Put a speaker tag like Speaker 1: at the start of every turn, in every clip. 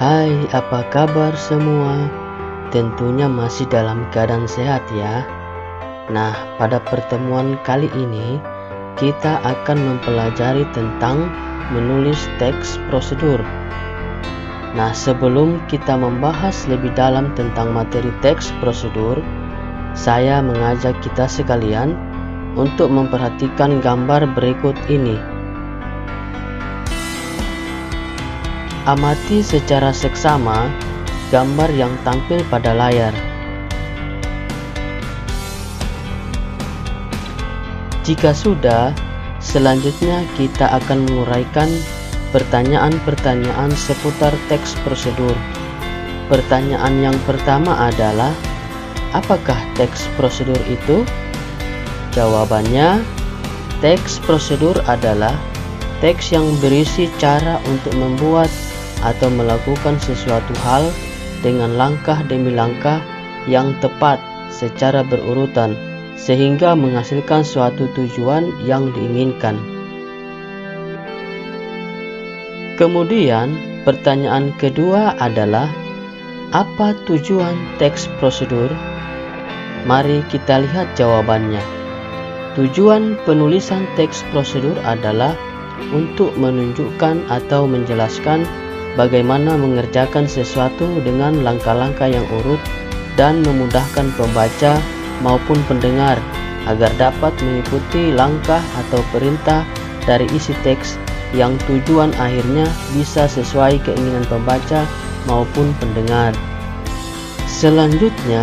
Speaker 1: Hai, apa kabar semua? Tentunya masih dalam keadaan sehat ya. Nah, pada pertemuan kali ini kita akan mempelajari tentang menulis teks prosedur. Nah, sebelum kita membahas lebih dalam tentang materi teks prosedur, saya mengajak kita sekalian untuk memperhatikan gambar berikut ini. Amati secara seksama gambar yang tampil pada layar. Jika sudah, selanjutnya kita akan menguraikan pertanyaan-pertanyaan seputar teks prosedur. Pertanyaan yang pertama adalah, apakah teks prosedur itu? Jawabannya, teks prosedur adalah teks yang berisi cara untuk membuat atau melakukan sesuatu hal dengan langkah demi langkah yang tepat secara berurutan sehingga menghasilkan suatu tujuan yang diinginkan. Kemudian, pertanyaan kedua adalah, apa tujuan teks prosedur? Mari kita lihat jawabannya. Tujuan penulisan teks prosedur adalah untuk menunjukkan atau menjelaskan bagaimana mengerjakan sesuatu dengan langkah-langkah yang urut dan memudahkan pembaca maupun pendengar agar dapat mengikuti langkah atau perintah dari isi teks yang tujuan akhirnya bisa sesuai keinginan pembaca maupun pendengar. Selanjutnya,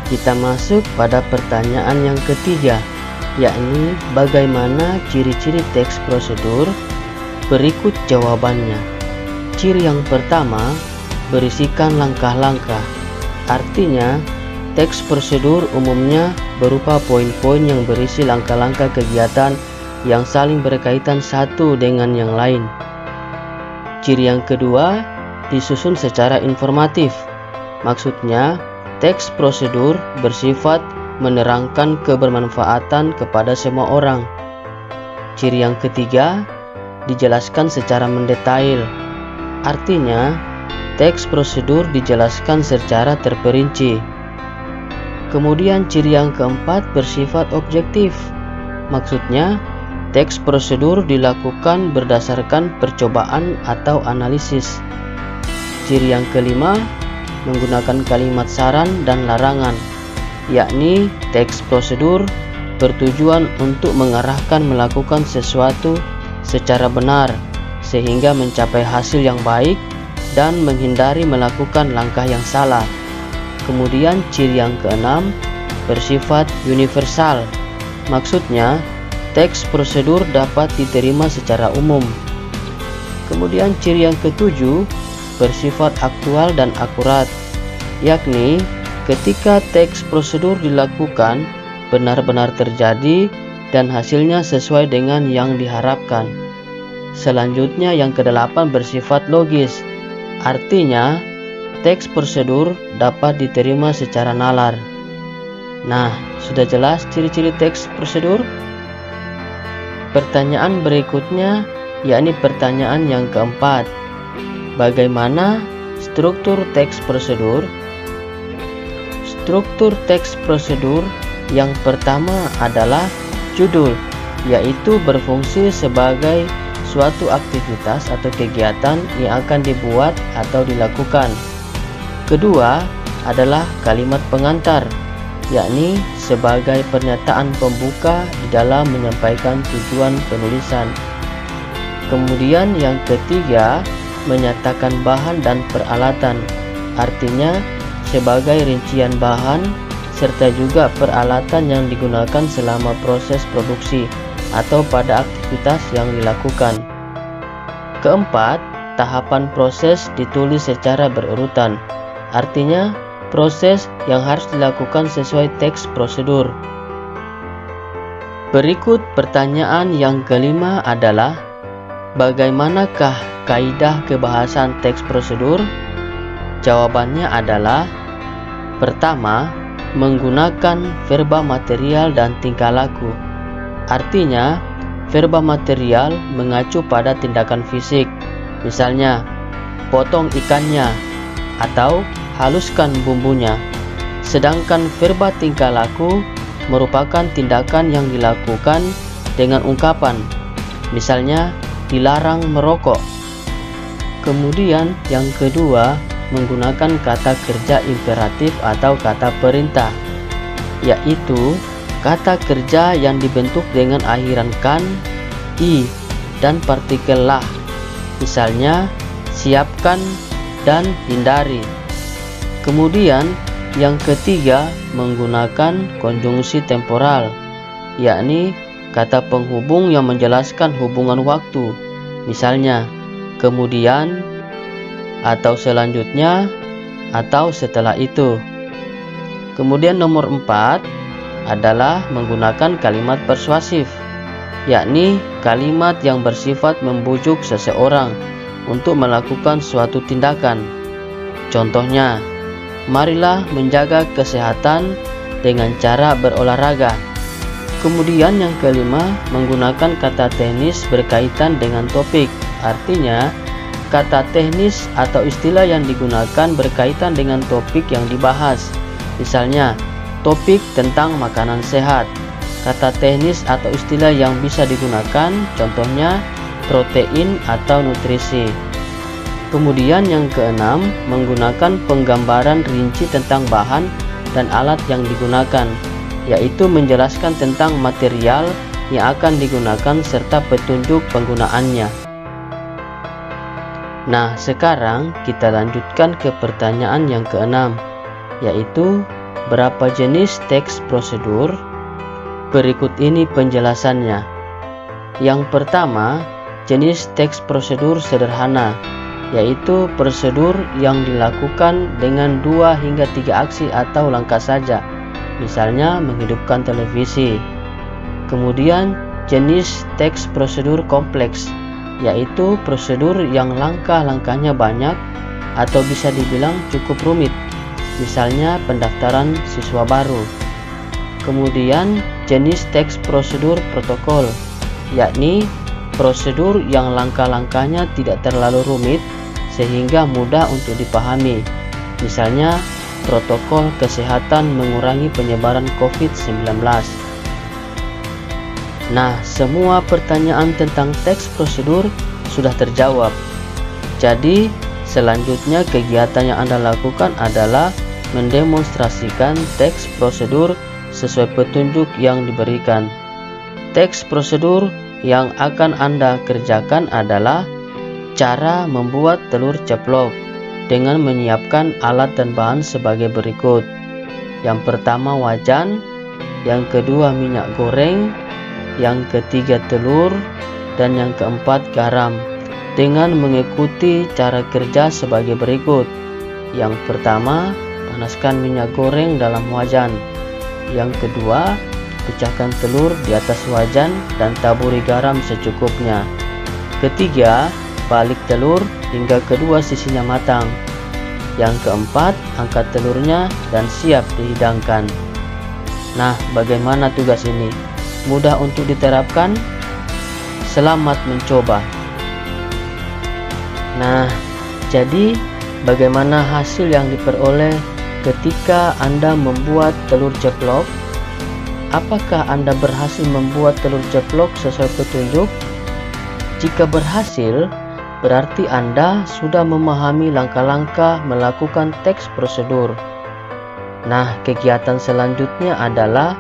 Speaker 1: kita masuk pada pertanyaan yang ketiga, yakni bagaimana ciri-ciri teks prosedur? Berikut jawabannya. Ciri yang pertama, berisikan langkah-langkah. Artinya, teks prosedur umumnya berupa poin-poin yang berisi langkah-langkah kegiatan yang saling berkaitan satu dengan yang lain. Ciri yang kedua, disusun secara informatif. Maksudnya, teks prosedur bersifat menerangkan kebermanfaatan kepada semua orang. Ciri yang ketiga, dijelaskan secara mendetail. Artinya, teks prosedur dijelaskan secara terperinci. Kemudian ciri yang keempat bersifat objektif. Maksudnya, teks prosedur dilakukan berdasarkan percobaan atau analisis. Ciri yang kelima, menggunakan kalimat saran dan larangan, yakni teks prosedur bertujuan untuk mengarahkan melakukan sesuatu secara benar sehingga mencapai hasil yang baik dan menghindari melakukan langkah yang salah. Kemudian ciri yang keenam bersifat universal. Maksudnya, teks prosedur dapat diterima secara umum. Kemudian ciri yang ketujuh bersifat aktual dan akurat, yakni ketika teks prosedur dilakukan benar-benar terjadi dan hasilnya sesuai dengan yang diharapkan. Selanjutnya yang kedelapan bersifat logis. Artinya, teks prosedur dapat diterima secara nalar. Nah, sudah jelas ciri-ciri teks prosedur? Pertanyaan berikutnya, yakni pertanyaan yang keempat. Bagaimana struktur teks prosedur? Struktur teks prosedur yang pertama adalah judul, yaitu berfungsi sebagai suatu aktivitas atau kegiatan yang akan dibuat atau dilakukan. Kedua adalah kalimat pengantar, yakni sebagai pernyataan pembuka di dalam menyampaikan tujuan penulisan. Kemudian yang ketiga, menyatakan bahan dan peralatan, artinya sebagai rincian bahan serta juga peralatan yang digunakan selama proses produksi atau pada aktivitas yang dilakukan. Keempat, tahapan proses ditulis secara berurutan. Artinya, proses yang harus dilakukan sesuai teks prosedur. Berikut pertanyaan yang kelima adalah, bagaimanakah kaidah kebahasan teks prosedur? Jawabannya adalah, pertama, menggunakan verba material dan tingkah laku. Artinya, verba material mengacu pada tindakan fisik. Misalnya, potong ikannya atau haluskan bumbunya. Sedangkan verba tingkah laku merupakan tindakan yang dilakukan dengan ungkapan, misalnya dilarang merokok. Kemudian yang kedua, menggunakan kata kerja imperatif atau kata perintah, yaitu kata kerja yang dibentuk dengan akhiran kan, i, dan partikel lah. Misalnya, siapkan dan hindari. Kemudian yang ketiga, menggunakan konjungsi temporal, yakni kata penghubung yang menjelaskan hubungan waktu. Misalnya, kemudian, atau selanjutnya, atau setelah itu. Kemudian nomor 4 adalah menggunakan kalimat persuasif, yakni kalimat yang bersifat membujuk seseorang untuk melakukan suatu tindakan. Contohnya, marilah menjaga kesehatan dengan cara berolahraga. Kemudian yang kelima, menggunakan kata teknis berkaitan dengan topik. Artinya, kata teknis atau istilah yang digunakan berkaitan dengan topik yang dibahas. Misalnya, topik tentang makanan sehat. Kata teknis atau istilah yang bisa digunakan, contohnya protein atau nutrisi. Kemudian yang keenam, menggunakan penggambaran rinci tentang bahan dan alat yang digunakan, yaitu menjelaskan tentang material yang akan digunakan serta petunjuk penggunaannya. Nah, sekarang kita lanjutkan ke pertanyaan yang keenam, yaitu berapa jenis teks prosedur? Berikut ini penjelasannya. Yang pertama, jenis teks prosedur sederhana, yaitu prosedur yang dilakukan dengan 2 hingga 3 aksi atau langkah saja, misalnya menghidupkan televisi. Kemudian jenis teks prosedur kompleks, yaitu prosedur yang langkah-langkahnya banyak atau bisa dibilang cukup rumit, misalnya pendaftaran siswa baru. Kemudian jenis teks prosedur protokol, yakni prosedur yang langkah-langkahnya tidak terlalu rumit sehingga mudah untuk dipahami, misalnya protokol kesehatan mengurangi penyebaran COVID-19. Nah, semua pertanyaan tentang teks prosedur sudah terjawab. Jadi, selanjutnya kegiatan yang Anda lakukan adalah mendemonstrasikan teks prosedur sesuai petunjuk yang diberikan. Teks prosedur yang akan Anda kerjakan adalah cara membuat telur ceplok dengan menyiapkan alat dan bahan sebagai berikut. Yang pertama wajan, yang kedua minyak goreng, yang ketiga telur, dan yang keempat garam, dengan mengikuti cara kerja sebagai berikut. Yang pertama, panaskan minyak goreng dalam wajan. Yang kedua, pecahkan telur di atas wajan dan taburi garam secukupnya. Ketiga, balik telur hingga kedua sisinya matang. Yang keempat, angkat telurnya dan siap dihidangkan. Nah, bagaimana tugas ini? Mudah untuk diterapkan? Selamat mencoba. Nah, jadi bagaimana hasil yang diperoleh ketika Anda membuat telur ceplok? Apakah Anda berhasil membuat telur ceplok sesuai petunjuk? Jika berhasil, berarti Anda sudah memahami langkah-langkah melakukan teks prosedur. Nah, kegiatan selanjutnya adalah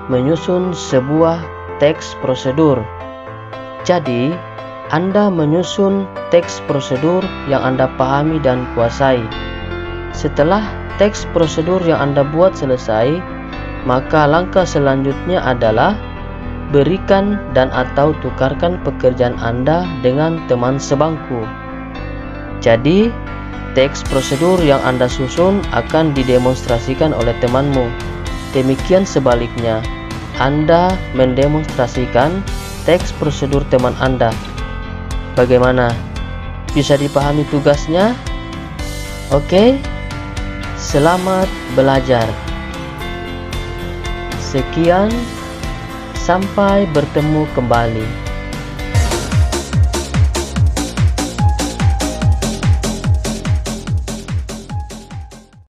Speaker 1: menyusun sebuah teks prosedur. Jadi, Anda menyusun teks prosedur yang Anda pahami dan kuasai. Setelah teks prosedur yang Anda buat selesai, maka langkah selanjutnya adalah berikan dan atau tukarkan pekerjaan Anda dengan teman sebangku. Jadi, teks prosedur yang Anda susun akan didemonstrasikan oleh temanmu. Demikian sebaliknya, Anda mendemonstrasikan teks prosedur teman Anda. Bagaimana? Bisa dipahami tugasnya? Oke? Selamat belajar. Sekian. Sampai bertemu kembali.